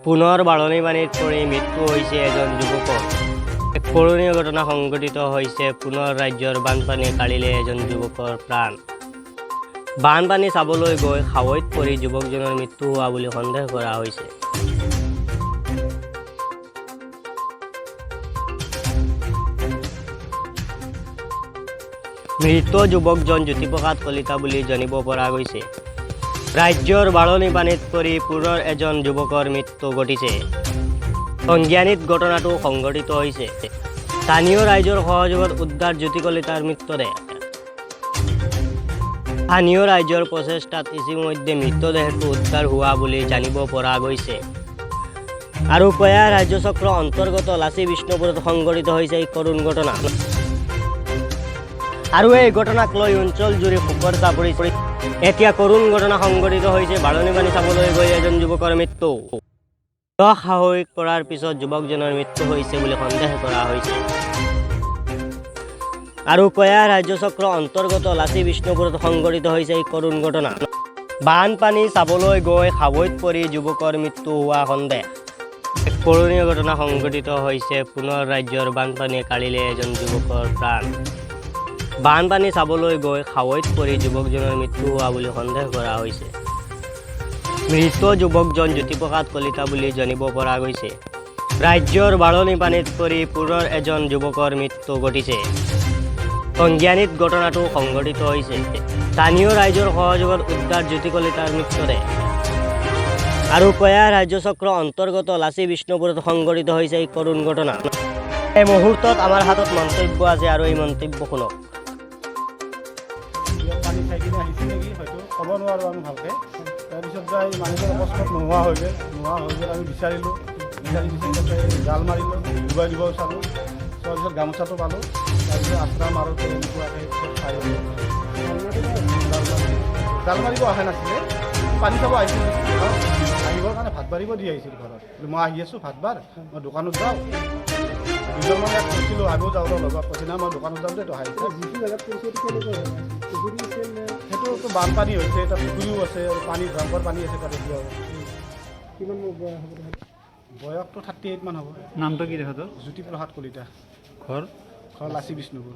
পুনৰ বাঢ়নি পানীত পৰি মৃত্যু হৈছে এজন যুৱকৰ। এক কৰুণীয় ঘটনা সংঘটিত হৈছে পুনৰ ৰাজ্যৰ বানপানী কাঢ়িলে এজন যুৱকৰ প্ৰাণ। বানপানী চাবলৈ গৈ খাৱৈত পৰি যুৱকজনৰ মৃত্যু হোৱা বুলি সন্দেহ কৰা হৈছে। মৃত যুৱকজন জ্যোতিপ্ৰসাদ কলিতা বুলি জানিব পৰা গৈছে। ৰাজ্যৰ বাঢ়নি পানীত পৰি পুনৰ এজন যুৱকৰ মৃত্যু ঘটিছে। সংজ্ঞানিত ঘটনাটো সংঘটিত হৈছে। স্থানীয় ৰাইজৰ সহযোগত উদ্ধাৰ জ্যোতি কলিতাৰ মৃতদেহ। স্থানীয় ৰাইজৰ প্ৰচেষ্টাত ইতিমধ্যে মৃতদেহটো উদ্ধাৰ হোৱা বুলি জানিব পৰা গৈছে। আৰু কয়াৰ ৰাজ্য চক্ৰ অন্তৰ্গত লাচি বিষ্ণুপুৰত সংঘটিত হৈছে এই কৰুণ ঘটনা। আৰু এই ঘটনাক লৈ অঞ্চল জুৰি শোকৰ ছাঁ পৰিছে। এতিয়া কৰুণ ঘটনা সংঘটিত হৈছে বাঢ়নি পানী চাবলৈ গৈ এজন যুৱকৰ মৃত্যু। সাহসিক কৰাৰ পিছত যুৱকজনৰ মৃত্যু হৈছে বুলি সন্দেহ কৰা হৈছে। আৰু কয়াৰ ৰাজ্য চক্ৰ অন্তৰ্গত লাচি বিষ্ণুপুৰত সংঘটিত হৈছে এই কৰুণ ঘটনা। বানপানী চাবলৈ গৈ খাৱৈত পৰি যুৱকৰ মৃত্যু হোৱা সন্দেহ। এক কৰুণীয় ঘটনা সংঘটিত হৈছে পুনৰ ৰাজ্যৰ বানপানীয়ে কাঢ়িলে এজন যুৱকৰ প্ৰাণ। বানপানী চাবলৈ গৈ খাৱৈত পৰি যুৱকজনৰ মৃত্যু হোৱা বুলি সন্দেহ কৰা হৈছে। মৃত যুৱকজন জ্যোতিপ্ৰসাদ কলিতা বুলি জানিব পৰা গৈছে। ৰাজ্যৰ বাঢ়নি পানীত পৰি পুনৰ এজন যুৱকৰ মৃত্যু ঘটিছে। সংজ্ঞানিত ঘটনাটো সংঘটিত হৈছে। স্থানীয় ৰাইজৰ সহযোগত উদ্ধাৰ জ্যোতি কলিতাৰ মৃতদেহ। আৰু কয়াৰ ৰাজ্য চক্ৰ অন্তৰ্গত লাচি বিষ্ণুপুৰত সংঘটিত হৈছে এই কৰুণ ঘটনা। এই মুহূৰ্তত আমাৰ হাতত মন্তব্য আছে আৰু এই মন্তব্য শুনক। পানী খাই কিনে আহিছে নেকি হয়তো ক'ব নোৱাৰোঁ আমি ভালকৈ। তাৰপিছত যাই মানুহজন অকস্মাত নোহোৱা হৈ গ'ল। আমি বিচাৰি জাল মাৰিলোঁ, ডুবাই দিব চালোঁ। চোৱাৰ পিছত গামোচাটো পালোঁ। তাৰপিছত আশ্ৰা মাৰোঁতে এনেকুৱাকৈ খাই জাল মাৰিব অহা নাছিলে, পানী চাব আহিছিল। আহিবৰ কাৰণে ভাত বাঢ়িব দি আহিছিল ঘৰত। মই আহি আছোঁ ভাত বাঢ়, মই দোকানত যাওঁ। দুজনমান ইয়াত কৈছিলোঁ আমিও যাওঁ লগত কৈছে না মই দোকানত যাওঁ দেই, তো আহিছে যিটো জেগাত কৈছে সেইটোতো বানপানী হৈছে, তাত পুখুৰীও আছে, পানী ভয়ংকৰ পানী আছে তাত এতিয়াও। কিমান বয়স হ'ব? বয়সটো 38 মান হ'ব। নামটো কি তেখেতৰ? জ্যোতিপ্ৰসাদ কলিতা। ঘৰ লাচি বিষ্ণুপুৰ।